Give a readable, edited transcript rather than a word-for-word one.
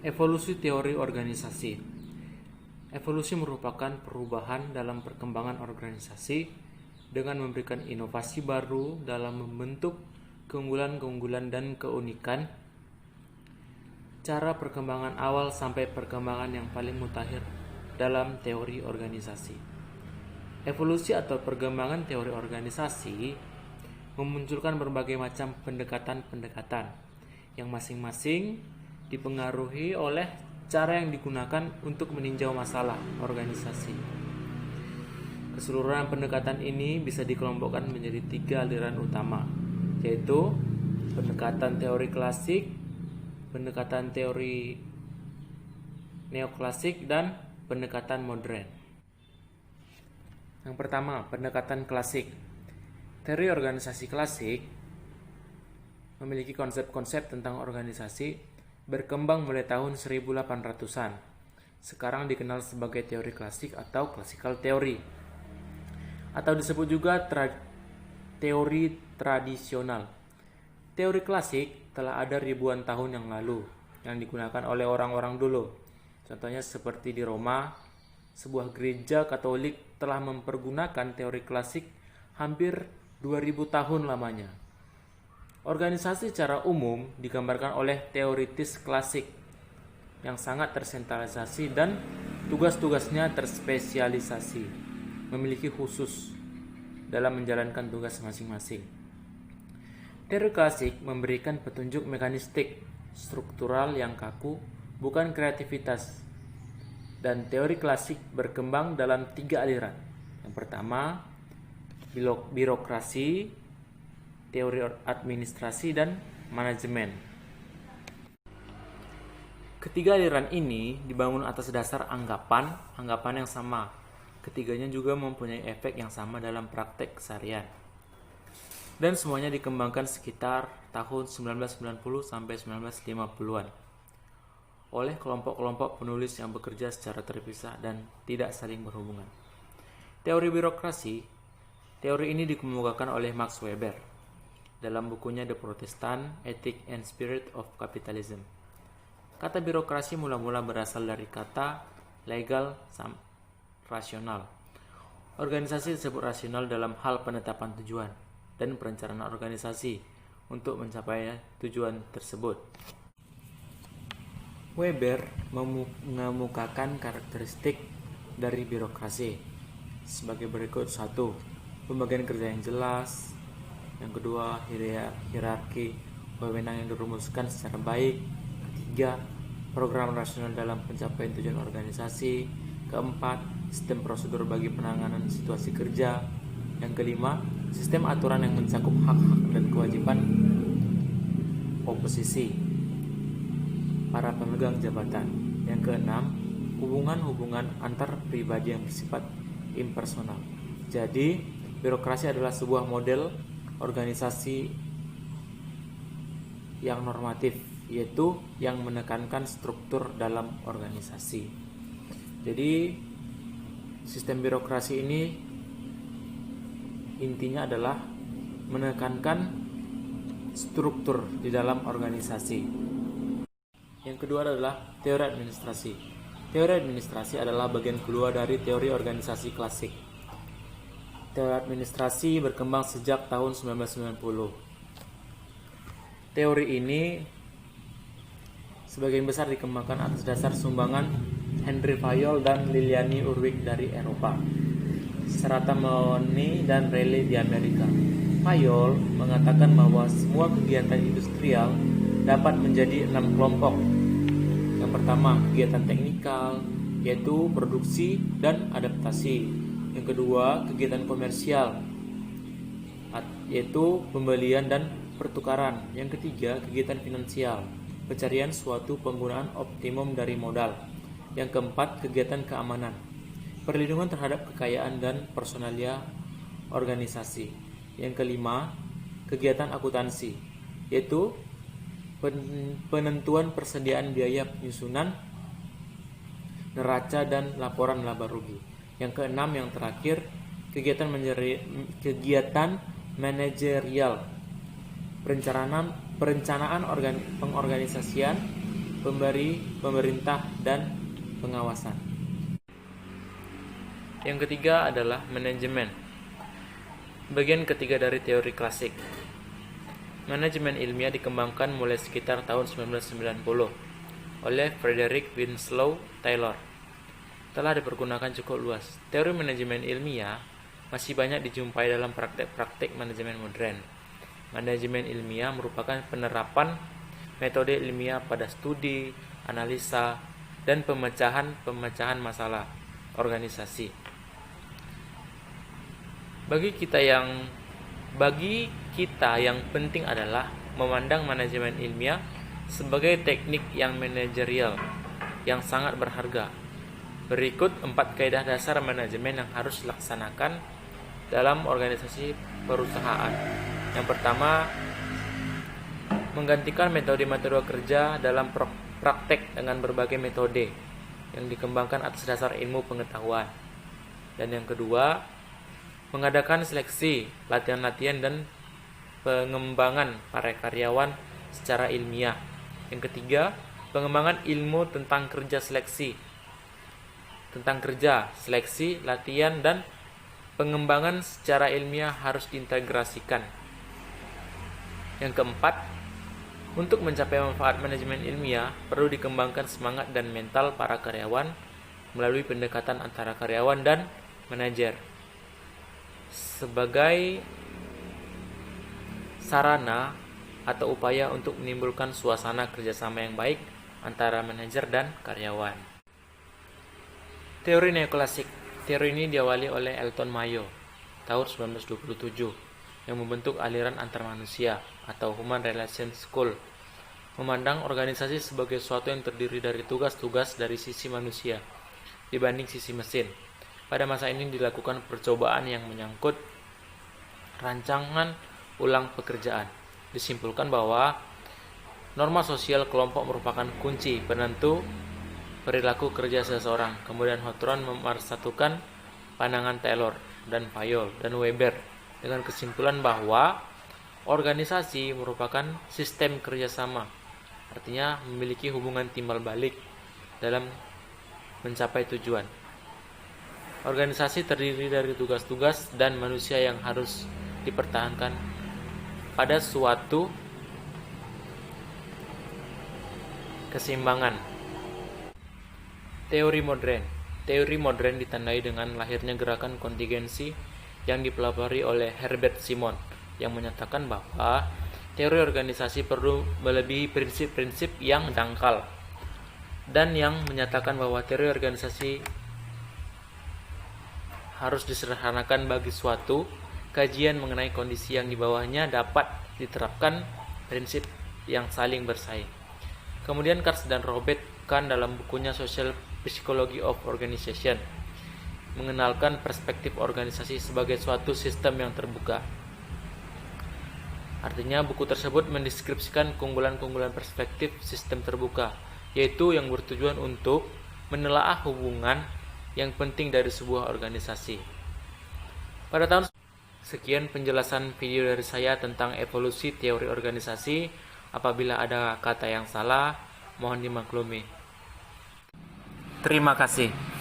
Evolusi teori organisasi. Evolusi merupakan perubahan dalam perkembangan organisasi dengan memberikan inovasi baru dalam membentuk keunggulan-keunggulan dan keunikan, cara perkembangan awal sampai perkembangan yang paling mutakhir dalam teori organisasi. Evolusi atau perkembangan teori organisasi memunculkan berbagai macam pendekatan-pendekatan yang masing-masing dipengaruhi oleh cara yang digunakan untuk meninjau masalah organisasi. Keseluruhan pendekatan ini bisa dikelompokkan menjadi 3 aliran utama, yaitu pendekatan teori klasik, pendekatan teori neoklasik, dan pendekatan modern. Yang pertama, pendekatan klasik. Teori organisasi klasik memiliki konsep-konsep tentang organisasi berkembang mulai tahun 1800-an. Sekarang dikenal sebagai teori klasik atau classical theory, atau disebut juga teori tradisional. Teori klasik telah ada ribuan tahun yang lalu yang digunakan oleh orang-orang dulu. Contohnya seperti di Roma, sebuah gereja Katolik telah mempergunakan teori klasik hampir 2000 tahun lamanya. Organisasi secara umum digambarkan oleh teoritis klasik yang sangat tersentralisasi dan tugas-tugasnya terspesialisasi, memiliki khusus dalam menjalankan tugas masing-masing. Teori klasik memberikan petunjuk mekanistik, struktural yang kaku, bukan kreativitas. Dan teori klasik berkembang dalam 3 aliran. Yang pertama, birokrasi, teori administrasi, dan manajemen. Ketiga aliran ini dibangun atas dasar anggapan yang sama. Ketiganya juga mempunyai efek yang sama dalam praktek keseharian. Dan semuanya dikembangkan sekitar tahun 1990 sampai 1950-an oleh kelompok-kelompok penulis yang bekerja secara terpisah dan tidak saling berhubungan. Teori birokrasi. Teori ini dikemukakan oleh Max Weber dalam bukunya The Protestant Ethic and Spirit of Capitalism. Kata birokrasi mula-mula berasal dari kata legal rasional. Organisasi disebut rasional dalam hal penetapan tujuan dan perencanaan organisasi untuk mencapai tujuan tersebut. Weber mengemukakan karakteristik dari birokrasi sebagai berikut. 1. Pembagian kerja yang jelas. Yang kedua, hierarki wewenang yang dirumuskan secara baik. Ketiga, program rasional dalam pencapaian tujuan organisasi. Keempat, sistem prosedur bagi penanganan situasi kerja. Yang kelima, sistem aturan yang mencakup hak-hak dan kewajiban oposisi para pemegang jabatan. Yang keenam, hubungan-hubungan antar pribadi yang bersifat impersonal. Jadi, birokrasi adalah sebuah model organisasi yang normatif, yaitu yang menekankan struktur dalam organisasi. Jadi, sistem birokrasi ini intinya adalah menekankan struktur di dalam organisasi. Yang kedua adalah teori administrasi. Teori administrasi adalah bagian kedua dari teori organisasi klasik. Teori administrasi berkembang sejak tahun 1990. Teori ini sebagian besar dikembangkan atas dasar sumbangan Henry Fayol dan Liliane Urwig dari Eropa, serta Mahoney dan Rayleigh di Amerika. Fayol mengatakan bahwa semua kegiatan industrial dapat menjadi 6 kelompok. Yang pertama, kegiatan teknikal, yaitu produksi dan adaptasi. Yang kedua, kegiatan komersial, yaitu pembelian dan pertukaran. Yang ketiga, kegiatan finansial, pencarian suatu penggunaan optimum dari modal. Yang keempat, kegiatan keamanan, perlindungan terhadap kekayaan dan personalia organisasi. Yang kelima, kegiatan akuntansi, yaitu penentuan persediaan biaya penyusunan neraca dan laporan laba rugi. Yang keenam, yang terakhir, kegiatan manajerial, perencanaan pengorganisasian pemberi, pemerintah, dan pengawasan. Yang ketiga adalah manajemen. Bagian ketiga dari teori klasik. Manajemen ilmiah dikembangkan mulai sekitar tahun 1990 oleh Frederick Winslow Taylor. Telah dipergunakan cukup luas. Teori manajemen ilmiah masih banyak dijumpai dalam praktek-praktek manajemen modern. Manajemen ilmiah merupakan penerapan metode ilmiah pada studi, analisa, dan pemecahan masalah organisasi. Bagi kita yang penting adalah memandang manajemen ilmiah sebagai teknik yang manajerial yang sangat berharga. Berikut 4 kaidah dasar manajemen yang harus dilaksanakan dalam organisasi perusahaan. Yang pertama, menggantikan metode-metode kerja dalam praktek dengan berbagai metode yang dikembangkan atas dasar ilmu pengetahuan. Dan yang kedua, mengadakan seleksi, latihan-latihan, dan pengembangan para karyawan secara ilmiah. Yang ketiga, pengembangan ilmu tentang kerja, seleksi, latihan, dan pengembangan secara ilmiah harus diintegrasikan. Yang keempat, untuk mencapai manfaat manajemen ilmiah, perlu dikembangkan semangat dan mental para karyawan melalui pendekatan antara karyawan dan manajer sebagai sarana atau upaya untuk menimbulkan suasana kerjasama yang baik antara manajer dan karyawan. Teori neoklasik. Teori ini diawali oleh Elton Mayo tahun 1927 yang membentuk aliran antar manusia atau Human Relations School, memandang organisasi sebagai sesuatu yang terdiri dari tugas-tugas dari sisi manusia dibanding sisi mesin. Pada masa ini dilakukan percobaan yang menyangkut rancangan ulang pekerjaan. Disimpulkan bahwa norma sosial kelompok merupakan kunci penentu perilaku kerja seseorang. Kemudian Hawthorne memersatukan pandangan Taylor dan Fayol dan Weber dengan kesimpulan bahwa organisasi merupakan sistem kerjasama, artinya memiliki hubungan timbal balik dalam mencapai tujuan. Organisasi terdiri dari tugas-tugas dan manusia yang harus dipertahankan pada suatu keseimbangan. Teori modern. Teori modern ditandai dengan lahirnya gerakan kontingensi yang dipelopori oleh Herbert Simon yang menyatakan bahwa teori organisasi perlu melebihi prinsip-prinsip yang dangkal dan yang menyatakan bahwa teori organisasi harus disederhanakan bagi suatu kajian mengenai kondisi yang di bawahnya dapat diterapkan prinsip yang saling bersaing. Kemudian Katz dan Robert Kahn dalam bukunya Social Psychology of Organization mengenalkan perspektif organisasi sebagai suatu sistem yang terbuka. Artinya buku tersebut mendeskripsikan keunggulan-keunggulan perspektif sistem terbuka, yaitu yang bertujuan untuk menelaah hubungan yang penting dari sebuah organisasi. Pada tahun sekian penjelasan video dari saya tentang evolusi teori organisasi. Apabila ada kata yang salah, mohon dimaklumi. Terima kasih.